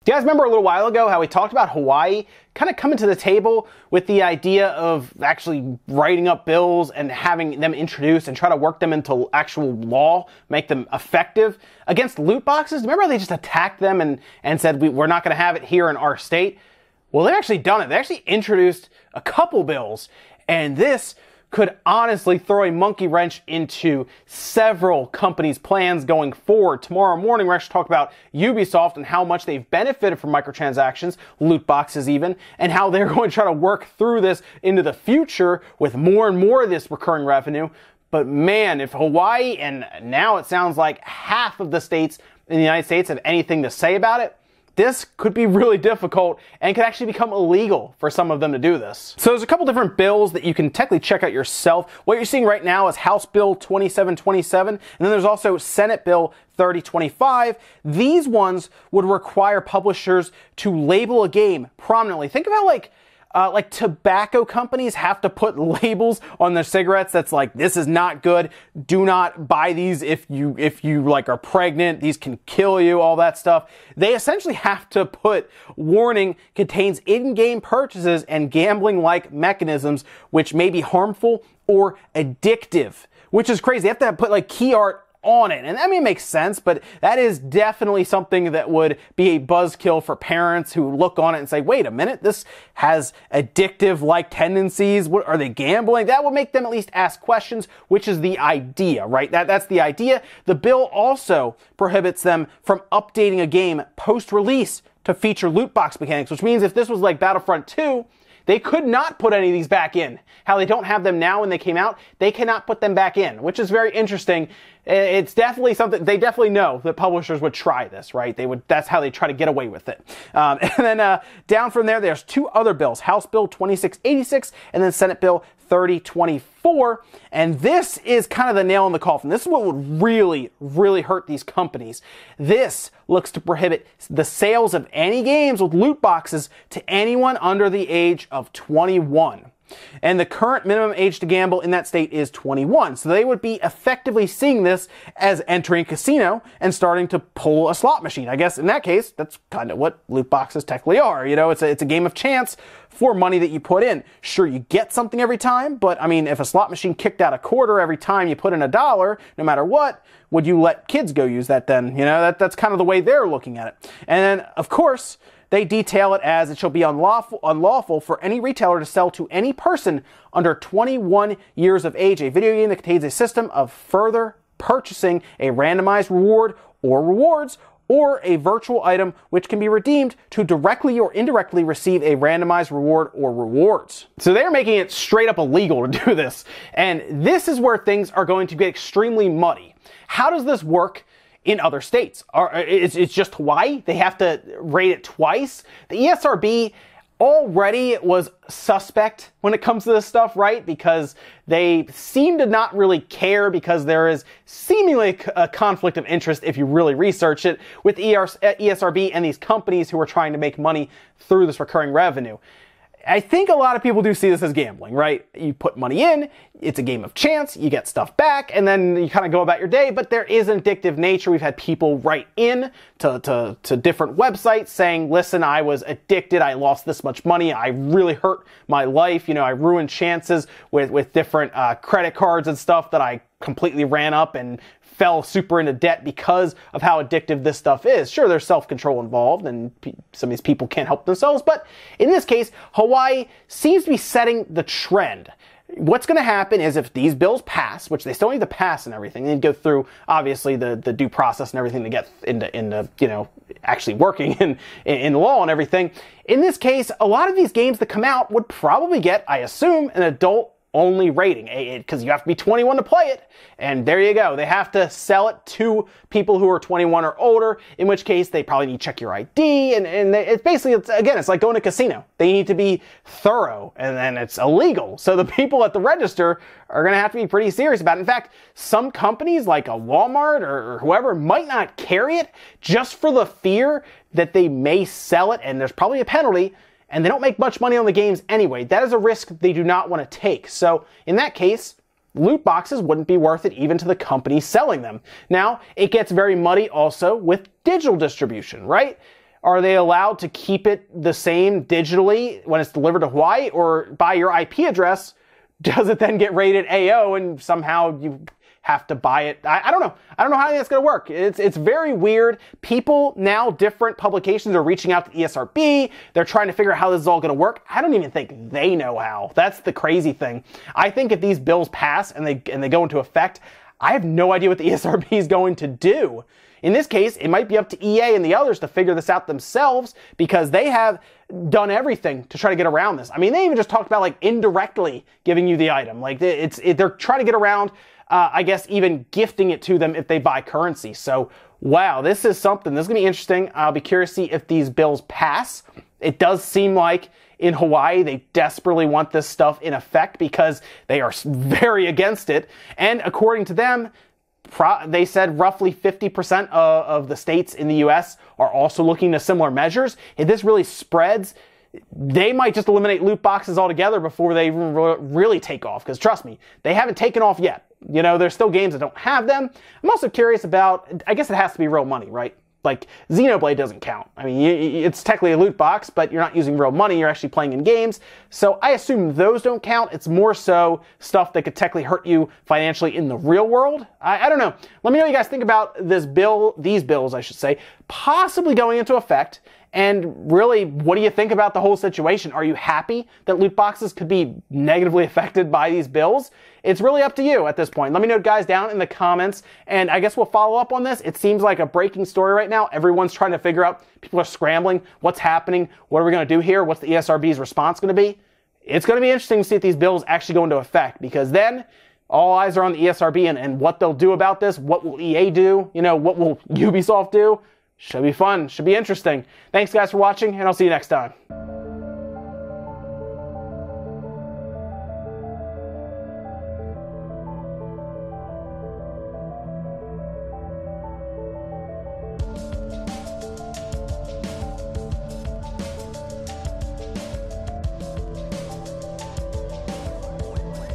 Do you guys remember a little while ago how we talked about Hawaii kind of coming to the table with the idea of actually writing up bills and having them introduced and try to work them into actual law, make them effective against loot boxes? Remember how they just attacked them and said, we're not going to have it here in our state? Well, they've actually done it. They actually introduced a couple bills, and this could honestly throw a monkey wrench into several companies' plans going forward. Tomorrow morning, we're actually talking about Ubisoft and how much they've benefited from microtransactions, loot boxes even, and how they're going to try to work through this into the future with more and more of this recurring revenue. But man, if Hawaii, and now it sounds like half of the states in the United States, have anything to say about it, this could be really difficult and could actually become illegal for some of them to do this. So there's a couple different bills that you can technically check out yourself. What you're seeing right now is House Bill 2727, and then there's also Senate Bill 3025. These ones would require publishers to label a game prominently. Think about like tobacco companies have to put labels on their cigarettes that's like, this is not good, do not buy these if you like are pregnant, these can kill you, all that stuff. They essentially have to put warning contains in-game purchases and gambling-like mechanisms which may be harmful or addictive, which is crazy. They have to put like key art on it. And I mean, it makes sense, but that is definitely something that would be a buzzkill for parents who look on it and say, wait a minute, this has addictive-like tendencies. What, are they gambling? That would make them at least ask questions, which is the idea, right? That's the idea. The bill also prohibits them from updating a game post-release to feature loot box mechanics, which means if this was like Battlefront 2, they could not put any of these back in. How they don't have them now when they came out, they cannot put them back in, which is very interesting. It's definitely something, they definitely know that publishers would try this, right? That's how they try to get away with it. And then down from there, there's two other bills, House Bill 2686 and then Senate Bill 3024. And this is kind of the nail in the coffin. This is what would really, really hurt these companies. This looks to prohibit the sales of any games with loot boxes to anyone under the age of 21. And the current minimum age to gamble in that state is 21. So they would be effectively seeing this as entering a casino and starting to pull a slot machine. I guess in that case, that's kind of what loot boxes technically are. You know, it's a game of chance for money that you put in. Sure, you get something every time, but I mean, if a slot machine kicked out a quarter every time you put in $1, no matter what, would you let kids go use that then? You know, that's kind of the way they're looking at it. And then, of course, they detail it as it shall be unlawful for any retailer to sell to any person under 21 years of age a video game that contains a system of further purchasing a randomized reward or rewards or a virtual item which can be redeemed to directly or indirectly receive a randomized reward or rewards. So they're making it straight up illegal to do this. And this is where things are going to get extremely muddy. How does this work in other states? It's just Hawaii? They have to rate it twice? The ESRB already was suspect when it comes to this stuff, right? Because they seem to not really care because there is seemingly a conflict of interest if you really research it with ESRB and these companies who are trying to make money through this recurring revenue. I think a lot of people do see this as gambling, right? You put money in, it's a game of chance, you get stuff back, and then you kind of go about your day, but there is an addictive nature. We've had people write in to different websites saying, listen, I was addicted, I lost this much money, I really hurt my life, you know, I ruined chances with different credit cards and stuff that I completely ran up and fell super into debt because of how addictive this stuff is. Sure, there's self-control involved and some of these people can't help themselves, but in this case, Hawaii seems to be setting the trend. What's going to happen is if these bills pass, which they still need to pass and everything, they go through obviously the due process and everything to get into you know, actually working in law and everything. In this case, a lot of these games that come out would probably get, I assume, an adult only rating, because you have to be 21 to play it, and there you go. They have to sell it to people who are 21 or older, in which case they probably need to check your ID, and it's basically, it's like going to a casino. They need to be thorough, and then it's illegal. So the people at the register are going to have to be pretty serious about it. In fact, some companies like a Walmart or whoever might not carry it just for the fear that they may sell it, and there's probably a penalty, and they don't make much money on the games anyway. That is a risk they do not want to take. So in that case, loot boxes wouldn't be worth it even to the company selling them. Now, it gets very muddy also with digital distribution, right? Are they allowed to keep it the same digitally when it's delivered to Hawaii, or by your IP address, does it then get rated AO and somehow you have to buy it? I don't know. I don't know how that's going to work. It's very weird. People now, different publications are reaching out to ESRB. They're trying to figure out how this is all going to work. I don't even think they know how. That's the crazy thing. I think if these bills pass and they go into effect, I have no idea what the ESRB is going to do. In this case, it might be up to EA and the others to figure this out themselves, because they have done everything to try to get around this. I mean, they even just talked about like indirectly giving you the item. Like they're trying to get around, I guess, even gifting it to them if they buy currency. So, wow, this is something. This is going to be interesting. I'll be curious to see if these bills pass. It does seem like in Hawaii, they desperately want this stuff in effect because they are very against it. And according to them, they said roughly 50% of the states in the U.S. are also looking to similar measures. If this really spreads, they might just eliminate loot boxes altogether before they even really take off. Because trust me, they haven't taken off yet. You know, there's still games that don't have them. I'm also curious about, I guess it has to be real money, right? Like, Xenoblade doesn't count. I mean, it's technically a loot box, but you're not using real money. You're actually playing in games. So I assume those don't count. It's more so stuff that could technically hurt you financially in the real world. I don't know. Let me know what you guys think about this bill, these bills, I should say, possibly going into effect. And really, what do you think about the whole situation? Are you happy that loot boxes could be negatively affected by these bills? It's really up to you at this point. Let me know, guys, down in the comments. And I guess we'll follow up on this. It seems like a breaking story right now. Everyone's trying to figure out, people are scrambling. What's happening? What are we going to do here? What's the ESRB's response going to be? It's going to be interesting to see if these bills actually go into effect, because then all eyes are on the ESRB and what they'll do about this. What will EA do? You know, what will Ubisoft do? Should be fun. Should be interesting. Thanks, guys, for watching, and I'll see you next time.